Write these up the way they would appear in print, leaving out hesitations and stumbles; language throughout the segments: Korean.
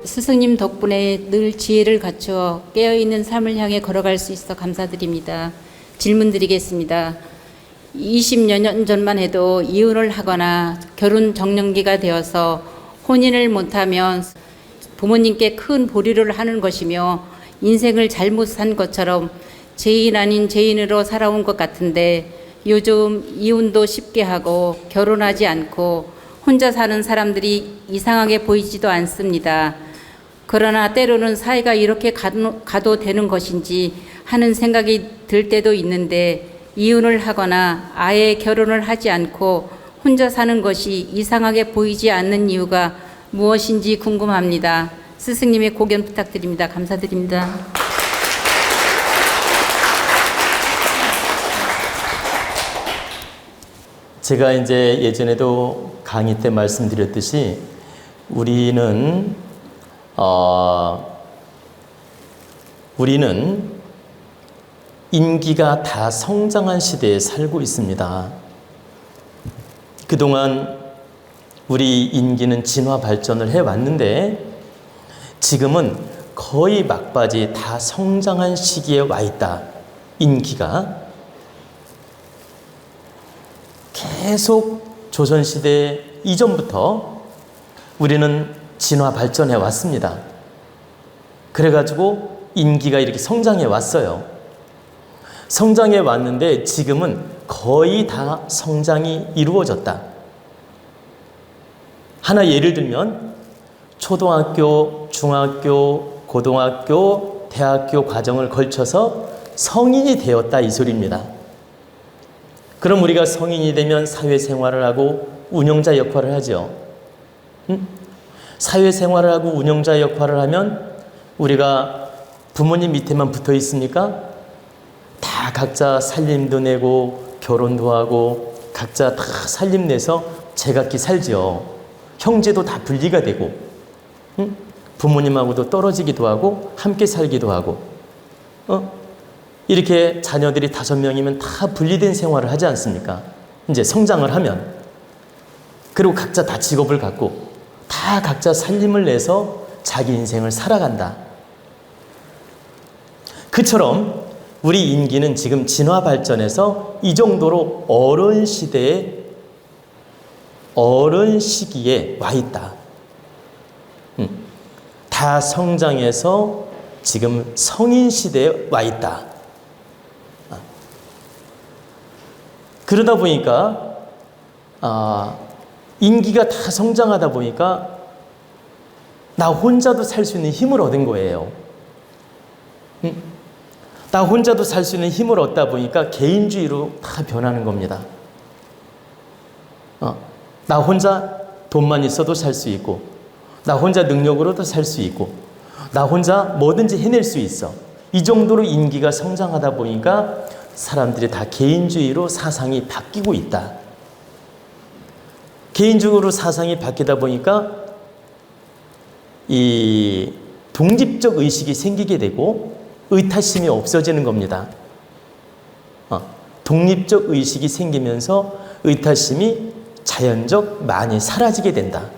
스승님 덕분에 늘 지혜를 갖추어 깨어있는 삶을 향해 걸어갈 수 있어 감사드립니다. 질문 드리겠습니다. 20여 년 전만 해도 이혼을 하거나 결혼 정년기가 되어서 혼인을 못하면 부모님께 큰 보류를 하는 것이며 인생을 잘못 산 것처럼 죄인 아닌 죄인으로 살아온 것 같은데, 요즘 이혼도 쉽게 하고 결혼하지 않고 혼자 사는 사람들이 이상하게 보이지도 않습니다. 그러나 때로는 사이가 이렇게 가도 되는 것인지 하는 생각이 들 때도 있는데, 이혼을 하거나 아예 결혼을 하지 않고 혼자 사는 것이 이상하게 보이지 않는 이유가 무엇인지 궁금합니다. 스승님의 고견 부탁드립니다. 감사드립니다. 제가 이제 예전에도 강의 때 말씀드렸듯이 우리는 인기가 다 성장한 시대에 살고 있습니다. 그동안 우리 인기는 진화 발전을 해왔는데 지금은 거의 막바지 다 성장한 시기에 와 있다. 인기가 계속 조선시대 이전부터 우리는 진화 발전해 왔습니다. 그래가지고 인기가 이렇게 성장해 왔어요. 성장해 왔는데 지금은 거의 다 성장이 이루어졌다. 하나 예를 들면 초등학교, 중학교, 고등학교, 대학교 과정을 걸쳐서 성인이 되었다 이 소리입니다. 그럼 우리가 성인이 되면 사회생활을 하고 운영자 역할을 하죠. 사회생활을 하고 운영자 역할을 하면 우리가 부모님 밑에만 붙어 있습니까? 다 각자 살림도 내고 결혼도 하고 각자 다 살림 내서 제각기 살죠. 형제도 다 분리가 되고 부모님하고도 떨어지기도 하고 함께 살기도 하고 이렇게 자녀들이 5명이면 다 분리된 생활을 하지 않습니까? 이제 성장을 하면. 그리고 각자 다 직업을 갖고 다 각자 살림을 내서 자기 인생을 살아간다. 그처럼 우리 인기는 지금 진화 발전해서 이 정도로 어른 시기에 와 있다. 다 성장해서 지금 성인 시대에 와 있다. 그러다 보니까 인기가 다 성장하다 보니까 나 혼자도 살 수 있는 힘을 얻은 거예요. 나 혼자도 살 수 있는 힘을 얻다 보니까 개인주의로 다 변하는 겁니다. 나 혼자 돈만 있어도 살 수 있고, 나 혼자 능력으로도 살 수 있고, 나 혼자 뭐든지 해낼 수 있어. 이 정도로 인기가 성장하다 보니까 사람들이 다 개인주의로 사상이 바뀌고 있다. 개인적으로 사상이 바뀌다 보니까 이 독립적 의식이 생기게 되고 의타심이 없어지는 겁니다. 독립적 의식이 생기면서 의타심이 자연적 많이 사라지게 된다.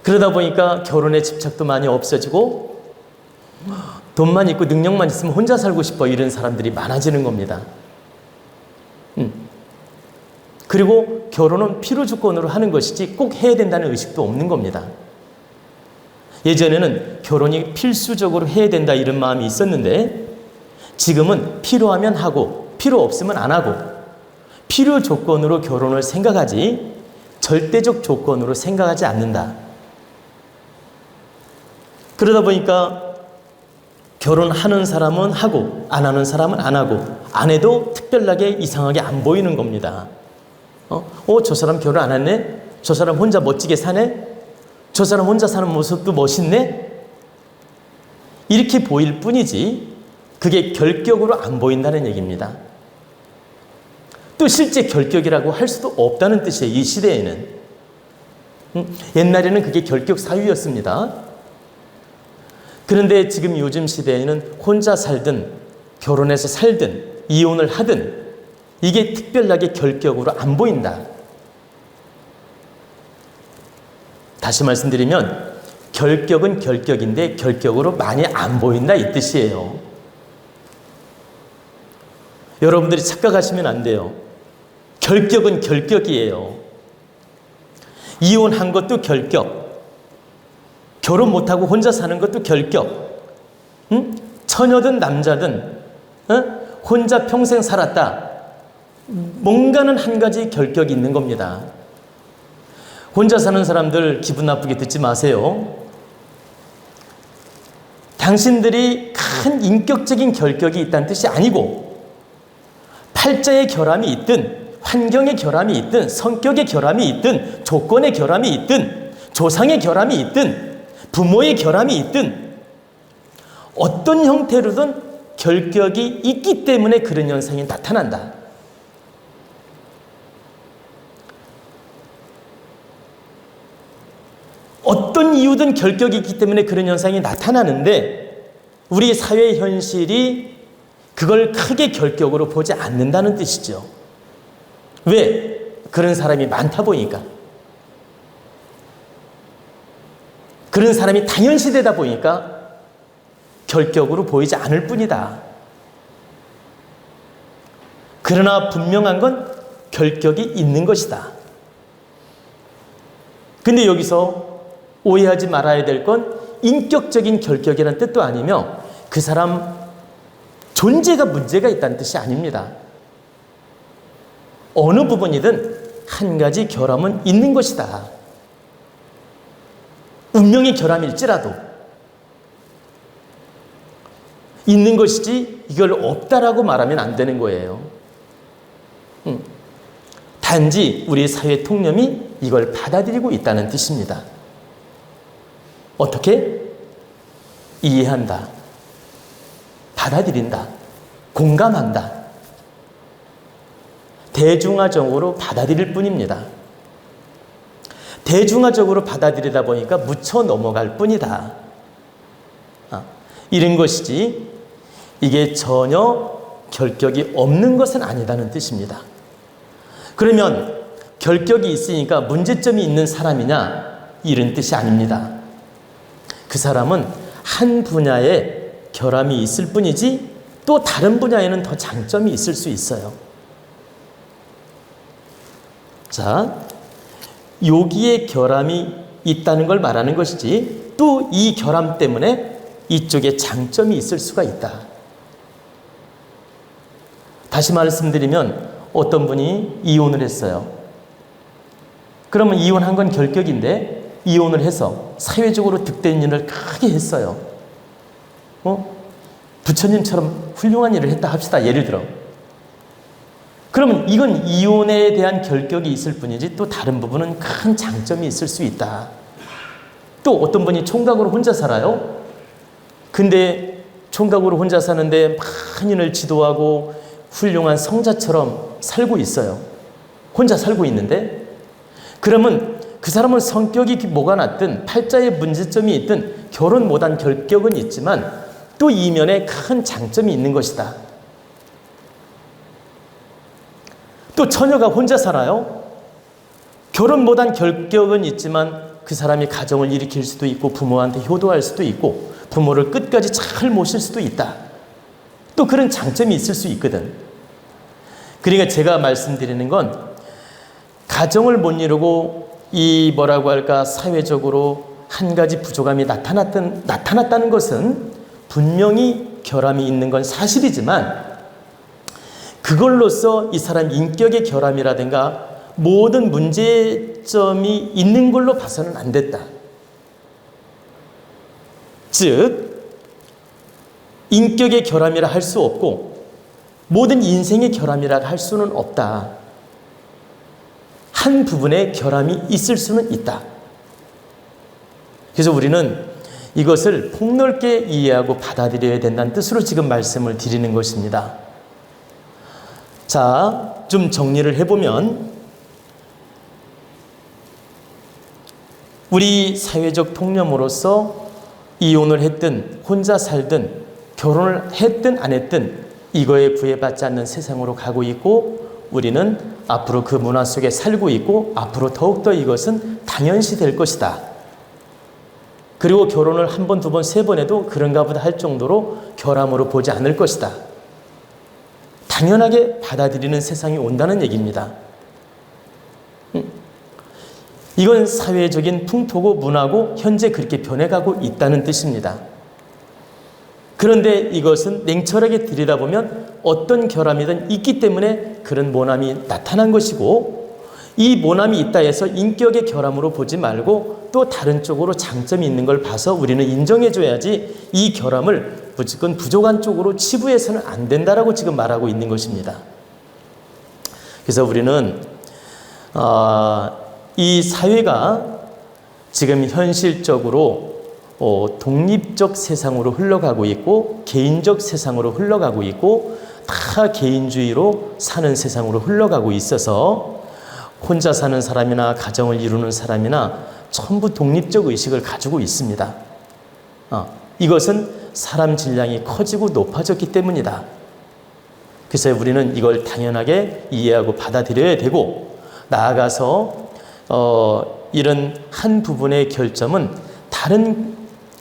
그러다 보니까 결혼에 집착도 많이 없어지고 돈만 있고 능력만 있으면 혼자 살고 싶어 이런 사람들이 많아지는 겁니다. 그리고 결혼은 필요 조건으로 하는 것이지 꼭 해야 된다는 의식도 없는 겁니다. 예전에는 결혼이 필수적으로 해야 된다 이런 마음이 있었는데 지금은 필요하면 하고 필요 없으면 안 하고 필요 조건으로 결혼을 생각하지 절대적 조건으로 생각하지 않는다. 그러다 보니까 결혼하는 사람은 하고 안 하는 사람은 안 하고 안 해도 특별하게 이상하게 안 보이는 겁니다. 저 사람 결혼 안 했네? 저 사람 혼자 멋지게 사네? 저 사람 혼자 사는 모습도 멋있네? 이렇게 보일 뿐이지 그게 결격으로 안 보인다는 얘기입니다. 또 실제 결격이라고 할 수도 없다는 뜻이에요. 이 시대에는. 옛날에는 그게 결격 사유였습니다. 그런데 지금 요즘 시대에는 혼자 살든 결혼해서 살든 이혼을 하든 이게 특별하게 결격으로 안 보인다. 다시 말씀드리면 결격은 결격인데 결격으로 많이 안 보인다 이 뜻이에요. 여러분들이 착각하시면 안 돼요. 결격은 결격이에요. 이혼한 것도 결격, 결혼 못하고 혼자 사는 것도 결격, 처녀든 남자든 혼자 평생 살았다, 뭔가는 한 가지 결격이 있는 겁니다. 혼자 사는 사람들 기분 나쁘게 듣지 마세요. 당신들이 큰 인격적인 결격이 있다는 뜻이 아니고, 팔자의 결함이 있든 환경의 결함이 있든 성격의 결함이 있든 조건의 결함이 있든 조상의 결함이 있든 부모의 결함이 있든 어떤 형태로든 결격이 있기 때문에 그런 현상이 나타난다. 어떤 이유든 결격이 있기 때문에 그런 현상이 나타나는데 우리 사회 현실이 그걸 크게 결격으로 보지 않는다는 뜻이죠. 왜? 그런 사람이 많다 보니까. 그런 사람이 당연시되다 보니까 결격으로 보이지 않을 뿐이다. 그러나 분명한 건 결격이 있는 것이다. 근데 여기서 오해하지 말아야 될 건 인격적인 결격이라는 뜻도 아니며 그 사람 존재가 문제가 있다는 뜻이 아닙니다. 어느 부분이든 한 가지 결함은 있는 것이다. 운명의 결함일지라도 있는 것이지 이걸 없다라고 말하면 안 되는 거예요. 단지 우리 사회 통념이 이걸 받아들이고 있다는 뜻입니다. 어떻게? 이해한다, 받아들인다, 공감한다. 대중화적으로 받아들일 뿐입니다. 대중화적으로 받아들이다 보니까 묻혀 넘어갈 뿐이다. 이런 것이지 이게 전혀 결격이 없는 것은 아니다는 뜻입니다. 그러면 결격이 있으니까 문제점이 있는 사람이냐? 이런 뜻이 아닙니다. 그 사람은 한 분야에 결함이 있을 뿐이지 또 다른 분야에는 더 장점이 있을 수 있어요. 자, 여기에 결함이 있다는 걸 말하는 것이지 또 이 결함 때문에 이쪽에 장점이 있을 수가 있다. 다시 말씀드리면 어떤 분이 이혼을 했어요. 그러면 이혼한 건 결격인데 이혼을 해서 사회적으로 득된 일을 크게 했어요. 부처님처럼 훌륭한 일을 했다 합시다. 예를 들어. 그러면 이건 이혼에 대한 결격이 있을 뿐이지 또 다른 부분은 큰 장점이 있을 수 있다. 또 어떤 분이 총각으로 혼자 살아요. 근데 총각으로 혼자 사는데 만인을 지도하고 훌륭한 성자처럼 살고 있어요. 혼자 살고 있는데 그러면 그 사람은 성격이 뭐가 났든 팔자에 문제점이 있든 결혼 못한 결격은 있지만 또 이면에 큰 장점이 있는 것이다. 또 처녀가 혼자 살아요. 결혼 못한 결격은 있지만 그 사람이 가정을 일으킬 수도 있고 부모한테 효도할 수도 있고 부모를 끝까지 잘 모실 수도 있다. 또 그런 장점이 있을 수 있거든. 그러니까 제가 말씀드리는 건 가정을 못 이루고 이 뭐라고 할까 사회적으로 한 가지 부족함이 나타났다는 것은 분명히 결함이 있는 건 사실이지만 그걸로써 이 사람 인격의 결함이라든가 모든 문제점이 있는 걸로 봐서는 안 됐다. 즉 인격의 결함이라 할 수 없고 모든 인생의 결함이라 할 수는 없다. 한 부분에 결함이 있을 수는 있다. 그래서 우리는 이것을 폭넓게 이해하고 받아들여야 된다는 뜻으로 지금 말씀을 드리는 것입니다. 자, 좀 정리를 해보면 우리 사회적 통념으로서 이혼을 했든 혼자 살든 결혼을 했든 안 했든 이거에 구애받지 않는 세상으로 가고 있고 우리는 앞으로 그 문화 속에 살고 있고 앞으로 더욱더 이것은 당연시 될 것이다. 그리고 결혼을 한 번, 두 번, 세 번 해도 그런가 보다 할 정도로 결함으로 보지 않을 것이다. 당연하게 받아들이는 세상이 온다는 얘기입니다. 이건 사회적인 풍토고 문화고 현재 그렇게 변해가고 있다는 뜻입니다. 그런데 이것은 냉철하게 들여다보면 어떤 결함이든 있기 때문에 그런 모남이 나타난 것이고, 이 모남이 있다 해서 인격의 결함으로 보지 말고 또 다른 쪽으로 장점이 있는 걸 봐서 우리는 인정해줘야지, 이 결함을 무조건 부족한 쪽으로 치부해서는 안 된다라고 지금 말하고 있는 것입니다. 그래서 우리는 이 사회가 지금 현실적으로 독립적 세상으로 흘러가고 있고 개인적 세상으로 흘러가고 있고 다 개인주의로 사는 세상으로 흘러가고 있어서 혼자 사는 사람이나 가정을 이루는 사람이나 전부 독립적 의식을 가지고 있습니다. 이것은 사람 질량이 커지고 높아졌기 때문이다. 그래서 우리는 이걸 당연하게 이해하고 받아들여야 되고, 나아가서 이런 한 부분의 결점은 다른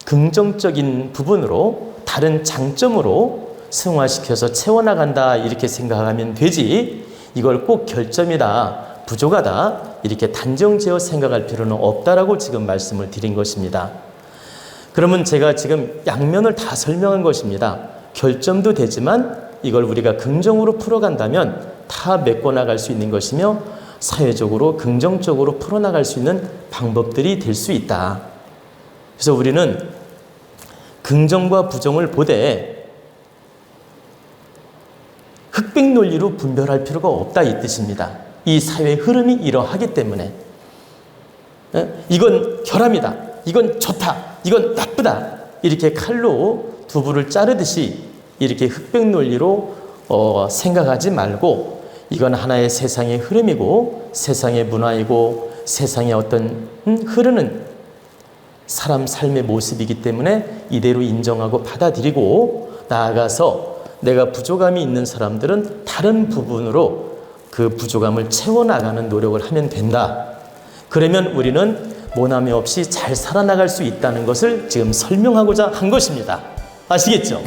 긍정적인 부분으로, 다른 장점으로 승화시켜서 채워나간다, 이렇게 생각하면 되지, 이걸 꼭 결점이다, 부족하다, 이렇게 단정지어 생각할 필요는 없다라고 지금 말씀을 드린 것입니다. 그러면 제가 지금 양면을 다 설명한 것입니다. 결점도 되지만 이걸 우리가 긍정으로 풀어간다면 다 메꿔나갈 수 있는 것이며 사회적으로 긍정적으로 풀어나갈 수 있는 방법들이 될 수 있다. 그래서 우리는 긍정과 부정을 보되 흑백 논리로 분별할 필요가 없다, 이 뜻입니다. 이 사회의 흐름이 이러하기 때문에 이건 결함이다, 이건 좋다, 이건 나쁘다, 이렇게 칼로 두부를 자르듯이 이렇게 흑백 논리로 생각하지 말고, 이건 하나의 세상의 흐름이고 세상의 문화이고 세상의 어떤 흐르는 사람 삶의 모습이기 때문에 이대로 인정하고 받아들이고, 나아가서 내가 부족함이 있는 사람들은 다른 부분으로 그 부족함을 채워나가는 노력을 하면 된다. 그러면 우리는 모남이 없이 잘 살아나갈 수 있다는 것을 지금 설명하고자 한 것입니다. 아시겠죠?